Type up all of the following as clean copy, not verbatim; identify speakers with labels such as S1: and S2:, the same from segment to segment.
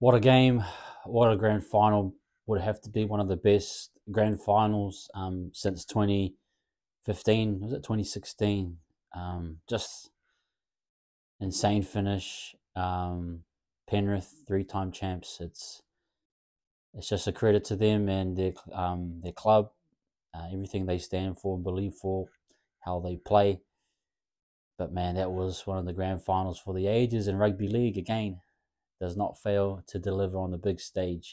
S1: What a game! What a grand final! Would have to be one of the best grand finals since 2015. Was it 2016? Just insane finish. Penrith, three-time champs. It's just a credit to them and their club, everything they stand for and believe for, how they play. But man, that was one of the grand finals for the ages, and rugby league again does not fail to deliver on the big stage.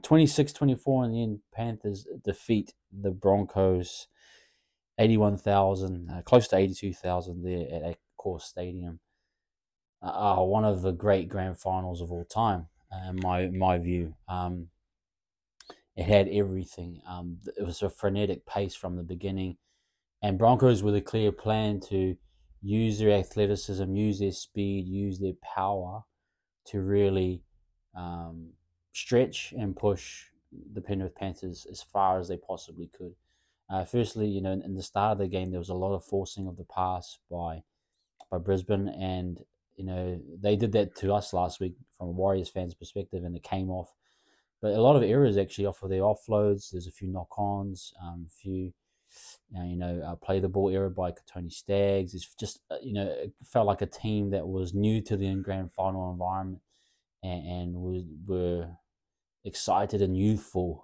S1: 26-24 in the end, Panthers defeat the Broncos 81,000, close to 82,000 there at Course Stadium. One of the great grand finals of all time, in my view. It had everything. It was a frenetic pace from the beginning, and Broncos with a clear plan to use their athleticism, use their speed, use their power to really stretch and push the Penrith Panthers as far as they possibly could. Firstly, in the start of the game, there was a lot of forcing of the pass by Brisbane, and they did that to us last week from a Warriors fans' perspective, and it came off. But a lot of errors actually off of their offloads. There's a few knock-ons, a few play the ball error by Tony Staggs. It's just it felt like a team that was new to the grand final environment and were excited and youthful.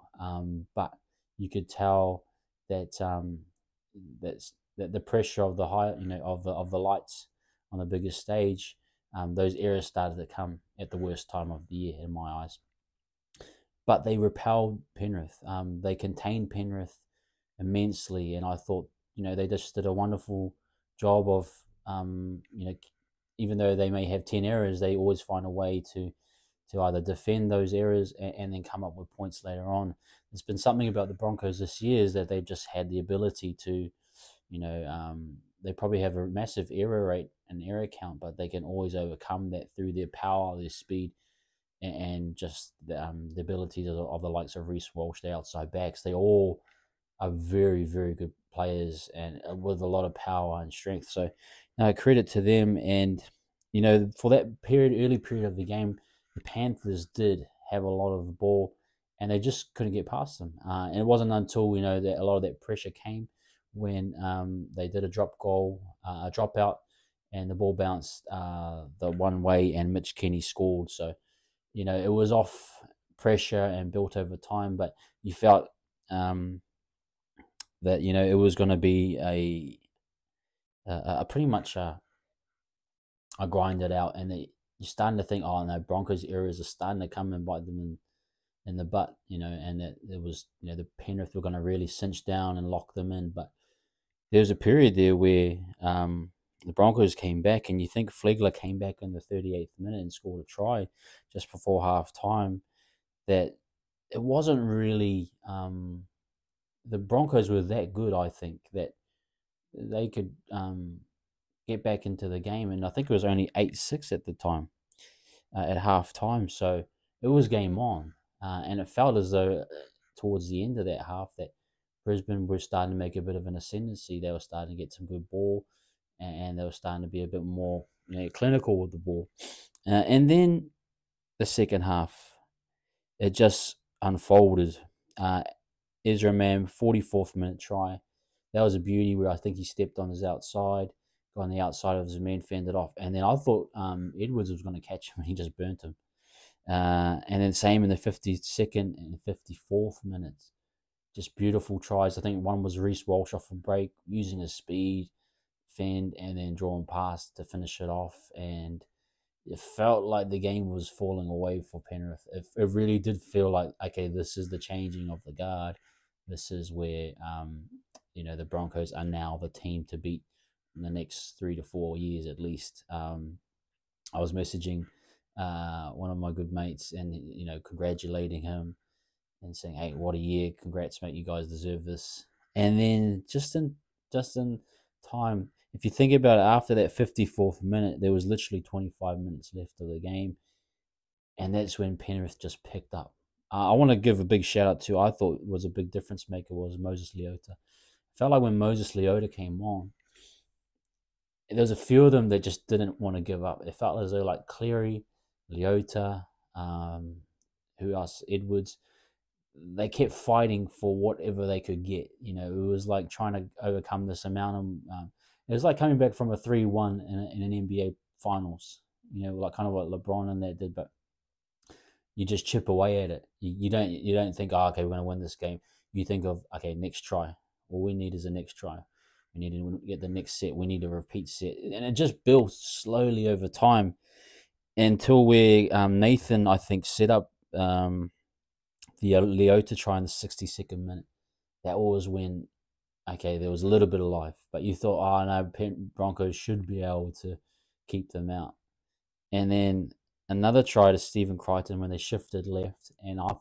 S1: But you could tell that that the pressure of the high, of the lights on the biggest stage, those errors started to come at the worst time of the year in my eyes. But they repelled Penrith. They contained Penrith immensely, and I thought they just did a wonderful job of even though they may have 10 errors, they always find a way to either defend those errors and then come up with points later on. There's been something about the Broncos this year is that they've just had the ability to, they probably have a massive error rate and error count, but they can always overcome that through their power, their speed, and just the abilities of the likes of Reece Walsh, the outside backs. They all are very, very good players and with a lot of power and strength. So, credit to them. And for that early period of the game, the Panthers did have a lot of the ball, and they just couldn't get past them. And it wasn't until that a lot of that pressure came when they did a drop goal, a dropout, and the ball bounced the one way, and Mitch Kenny scored. So, it was off pressure and built over time, but you felt that it was going to be a pretty much a grind it out, and you're starting to think, oh no, Broncos errors are starting to come and bite them in the butt, and that it was the Penrith were going to really cinch down and lock them in, but there was a period there where the Broncos came back, and you think Flegler came back in the 38th minute and scored a try just before half time, that it wasn't really the Broncos were that good, I think, that they could get back into the game. And I think it was only 8-6 at the time, at half time. So it was game on. And it felt as though towards the end of that half that Brisbane were starting to make a bit of an ascendancy. They were starting to get some good ball, and they were starting to be a bit more clinical with the ball. And then the second half, it just unfolded. Ezra Mam, 44th minute try. That was a beauty where I think he stepped on his outside, got on the outside of his man, fended off. And then I thought Edwards was going to catch him, and he just burnt him. And then same in the 52nd and 54th minutes. Just beautiful tries. I think one was Reece Walsh off a break, using his speed, fend, and then drawing past to finish it off. And it felt like the game was falling away for Penrith. It really did feel like, okay, this is the changing of the guard. This is where the Broncos are now the team to beat in the next 3 to 4 years at least. I was messaging one of my good mates and congratulating him and saying, "Hey, what a year! Congrats, mate! You guys deserve this." And then just in time, if you think about it, after that 54th minute, there was literally 25 minutes left of the game, and that's when Penrith just picked up. I want to give a big shout out to, I thought was a big difference maker, was Moses Leota. Felt like when Moses Leota came on, there was a few of them that just didn't want to give up. It felt as though like Cleary, Leota, um, who else? Edwards. They kept fighting for whatever they could get. It was like trying to overcome this amount of. It was like coming back from a 3-1 in an NBA finals. Like kind of what LeBron and that did, but you just chip away at it. You don't think, oh, okay, we're going to win this game. You think of, okay, next try. All we need is a next try. We need to get the next set. We need a repeat set, and it just builds slowly over time until where Nathan, I think, set up the Leota try in the 62nd minute. That was when, okay, there was a little bit of life, but you thought, oh no, Broncos should be able to keep them out. And then another try to Stephen Crichton when they shifted left, and I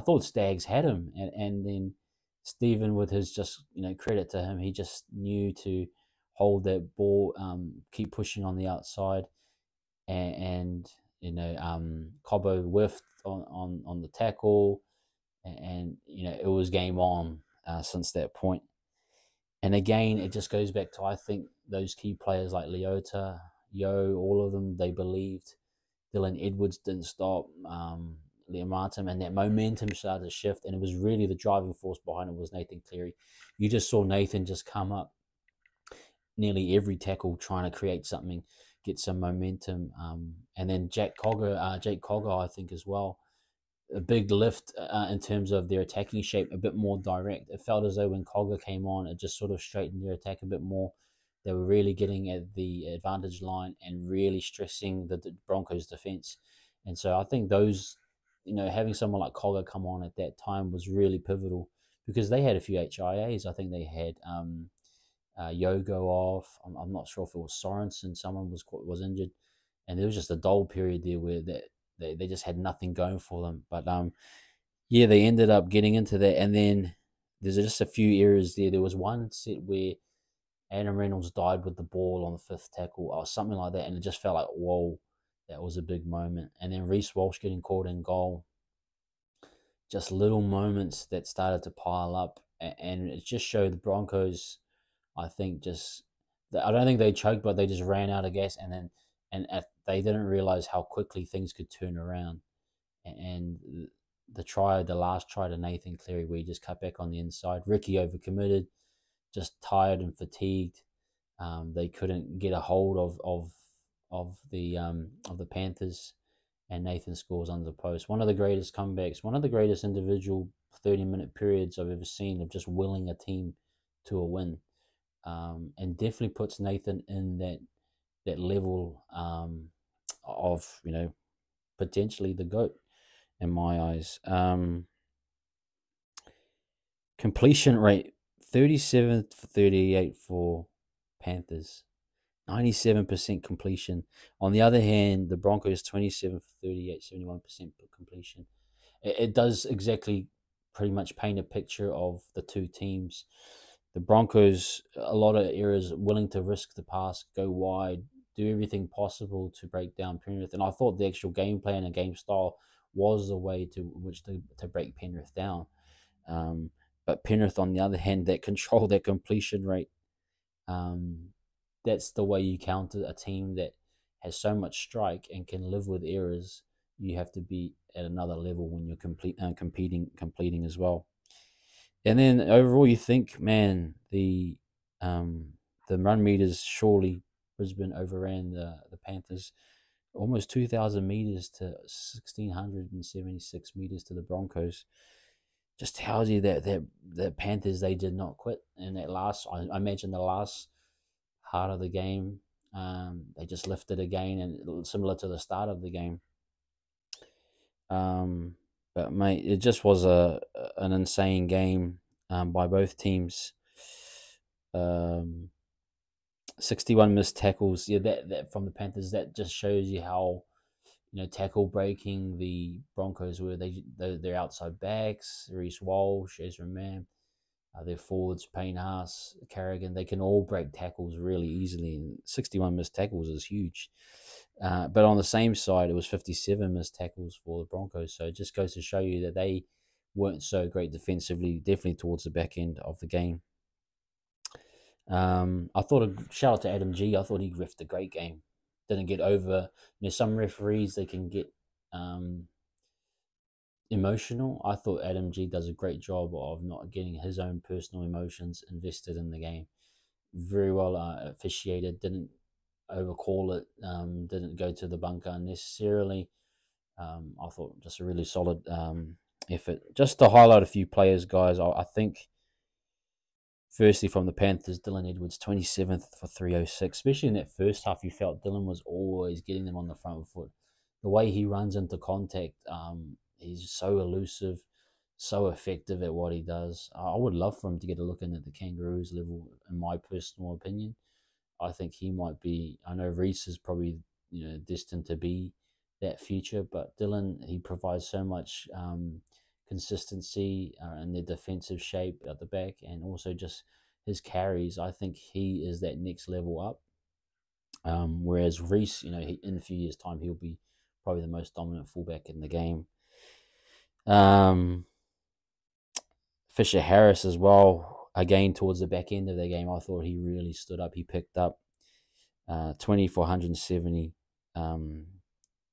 S1: thought Stags had him, and then Stephen, with his just credit to him, he just knew to hold that ball, keep pushing on the outside, and Cobbo whiffed on the tackle, and it was game on since that point. And again, it just goes back to, I think, those key players like Leota, all of them, they believed. Dylan Edwards didn't stop. Liam Martin, and that momentum started to shift, and it was really the driving force behind it was Nathan Cleary. You just saw Nathan just come up nearly every tackle trying to create something, get some momentum, and then Jake Cogger, I think, as well. A big lift in terms of their attacking shape, a bit more direct. It felt as though when Cogger came on, it just sort of straightened their attack a bit more. They were really getting at the advantage line and really stressing the Broncos' defense. And so I think those, having someone like Cogger come on at that time was really pivotal, because they had a few HIAs. I think they had Yogo off. I'm not sure if it was Sorensen. Someone was injured, and there was just a dull period there where they just had nothing going for them. But yeah, they ended up getting into that, and then there's just a few errors there. There was one set where Adam Reynolds died with the ball on the fifth tackle or something like that, and it just felt like, whoa, that was a big moment. And then Reece Walsh getting caught in goal. Just little moments that started to pile up, and it just showed the Broncos, I think, I don't think they choked, but they just ran out of gas, and they didn't realize how quickly things could turn around. And the last try to Nathan Cleary, where he just cut back on the inside. Ricky overcommitted, just tired and fatigued. They couldn't get a hold of the Panthers, and Nathan scores under the post. One of the greatest comebacks, one of the greatest individual 30-minute periods I've ever seen of just willing a team to a win, and definitely puts Nathan in that level of potentially the GOAT in my eyes. Completion rate 37 for 38 for Panthers, 97% completion. On the other hand, the Broncos 27 for 38, 71% completion. It does exactly pretty much paint a picture of the two teams. The Broncos, a lot of errors, willing to risk the pass, go wide, do everything possible to break down Penrith. And I thought the actual game plan and game style was the way to break Penrith down. But Penrith, on the other hand, that control, that completion rate, that's the way you counter a team that has so much strike and can live with errors. You have to be at another level when you're completing as well. And then overall, you think, man, the run meters, surely Brisbane overran the Panthers almost 2,000 meters to 1,676 meters to the Broncos. Just tells you that the Panthers, they did not quit. And that I mentioned the last part of the game, they just lifted again, and similar to the start of the game. But mate, it just was an insane game by both teams. 61 missed tackles. Yeah, that from the Panthers, that just shows you how tackle breaking the Broncos were. Their outside backs, Reece Walsh, Ezra Mann, their forwards, Payne Haas, Carrigan, they can all break tackles really easily. And 61 missed tackles is huge. But on the same side, it was 57 missed tackles for the Broncos. So it just goes to show you that they weren't so great defensively, definitely towards the back end of the game. I thought shout out to Adam G. I thought he riffed a great game. Didn't get over. Some referees they can get um, emotional. I thought Adam G does a great job of not getting his own personal emotions invested in the game. Very well officiated. Didn't overcall it. Didn't go to the bunker unnecessarily. I thought just a really solid effort. Just to highlight a few players, guys. I think firstly from the Panthers, Dylan Edwards, 27th for 306. Especially in that first half, you felt Dylan was always getting them on the front foot. The way he runs into contact, he's so elusive, so effective at what he does. I would love for him to get a look in at the Kangaroos level, in my personal opinion. I think he might be. I know Reese is probably destined to be that future, but Dylan, he provides so much consistency in the defensive shape at the back, and also just his carries. I think he is that next level up. Whereas Reese, in a few years' time, he'll be probably the most dominant fullback in the game. Fisher Harris as well. Again, towards the back end of the game, I thought he really stood up. He picked up 20 for 170.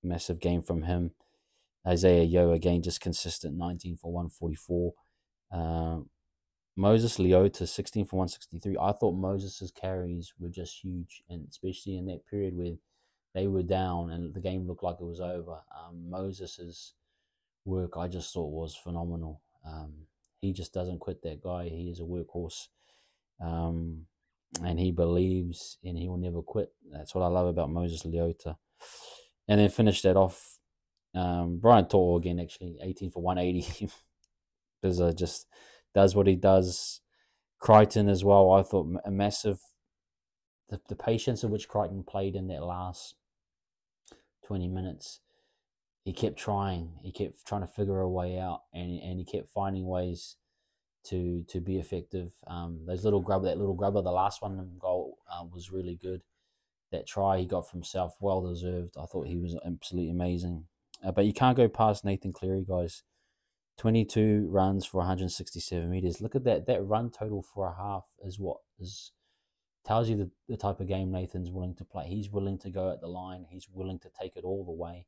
S1: Massive game from him. Isaiah Yeo, again, just consistent, 19 for 144. Moses Leota, 16 for 163. I thought Moses' carries were just huge, and especially in that period where they were down and the game looked like it was over. Moses' work, I just thought, was phenomenal. He just doesn't quit, that guy. He is a workhorse. And he believes and he will never quit. That's what I love about Moses Leota. And then finish that off, Brian To'o again, actually, 18 for 180. Bizza just does what he does. Crichton as well, I thought a massive, the patience at which Crichton played in that last 20 minutes. He kept trying to figure a way out, and he kept finding ways to be effective. That little grubber, the last one goal was really good. That try he got from South, well deserved. I thought he was absolutely amazing. But you can't go past Nathan Cleary, guys. 22 runs for 167 meters. Look at that. That run total for a half is what tells you the type of game Nathan's willing to play. He's willing to go at the line. He's willing to take it all the way.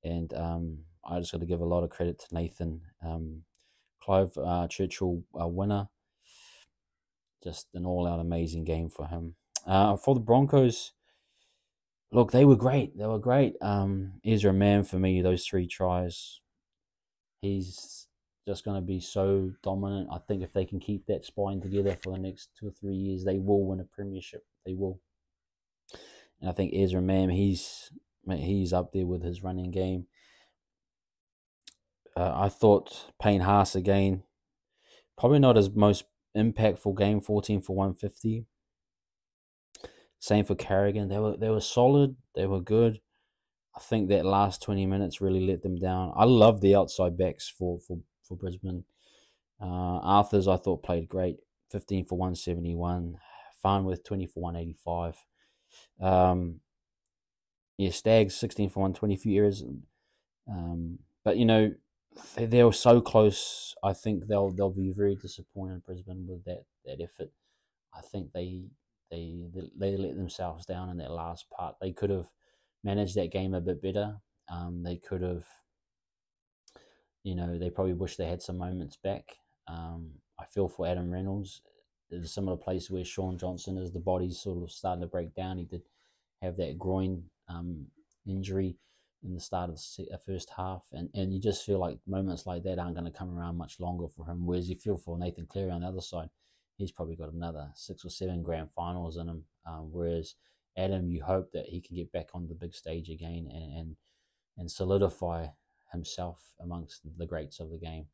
S1: And I just got to give a lot of credit to Nathan. Clive Churchill, winner. Just an all-out amazing game for him. For the Broncos, look, they were great. Ezra Mann, for me, those 3 tries, he's just going to be so dominant. I think if they can keep that spine together for the next 2 or 3 years, they will win a premiership. They will. And I think Ezra Mann, he's up there with his running game. I thought Payne Haas again, probably not his most impactful game, 14 for 150. Same for Carrigan. They were solid. They were good. I think that last 20 minutes really let them down. I love the outside backs for Brisbane. Arthurs, I thought, played great. 15 for 171. Farnworth, 20 for 185. Stags, 16 for 120. Few errors. But, they were so close. I think they'll be very disappointed, Brisbane, with that effort. I think they let themselves down in that last part. They could have managed that game a bit better. They could have, they probably wish they had some moments back. I feel for Adam Reynolds. There's a similar place where Sean Johnson is. The body's sort of starting to break down. He did have that groin injury in the start of the first half, and you just feel like moments like that aren't going to come around much longer for him. Whereas you feel for Nathan Cleary on the other side, he's probably got another 6 or 7 grand finals in him. Whereas Adam, you hope that he can get back on the big stage again and solidify himself amongst the greats of the game.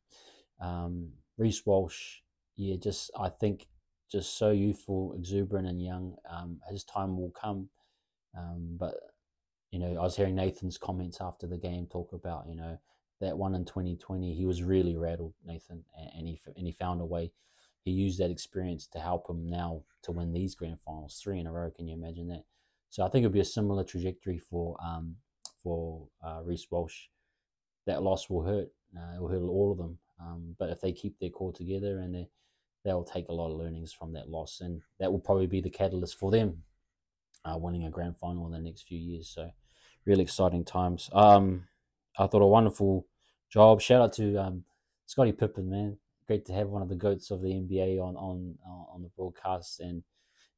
S1: Reece Walsh, I think just so youthful, exuberant, and young. His time will come, but I was hearing Nathan's comments after the game talk about that one in 2020. He was really rattled, Nathan, and he found a way. He used that experience to help him now to win these grand finals, 3 in a row. Can you imagine that? So I think it'll be a similar trajectory for Reece Walsh. That loss will hurt. It will hurt all of them. But if they keep their core together and they'll take a lot of learnings from that loss, and that will probably be the catalyst for them winning a grand final in the next few years. So, really exciting times. I thought a wonderful job. Shout out to Scottie Pippen, man. Great to have one of the goats of the NBA on the broadcast, and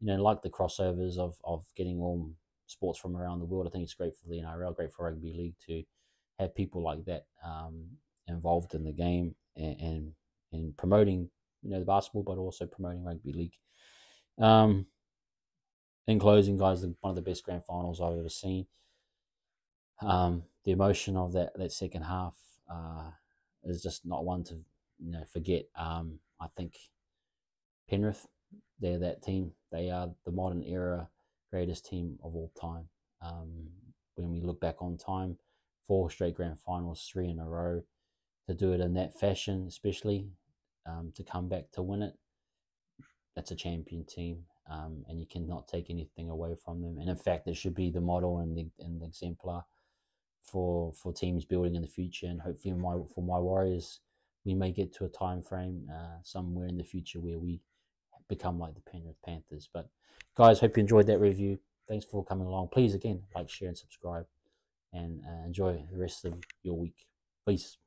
S1: like the crossovers of getting all sports from around the world. I think it's great for the NRL, great for rugby league to have people like that involved in the game and promoting the basketball, but also promoting rugby league. In closing, guys, one of the best grand finals I've ever seen. The emotion of that second half is just not one to forget. I think Penrith, they're that team. They are the modern era greatest team of all time. When we look back on time, 4 straight grand finals, 3 in a row, to do it in that fashion, especially to come back to win it, that's a champion team, and you cannot take anything away from them. And in fact, it should be the model and the exemplar for teams building in the future. And hopefully, for my Warriors, we may get to a time frame somewhere in the future where we become like the Penrith Panthers. But guys, hope you enjoyed that review. Thanks for coming along. Please, again, like, share, and subscribe, and enjoy the rest of your week. Peace.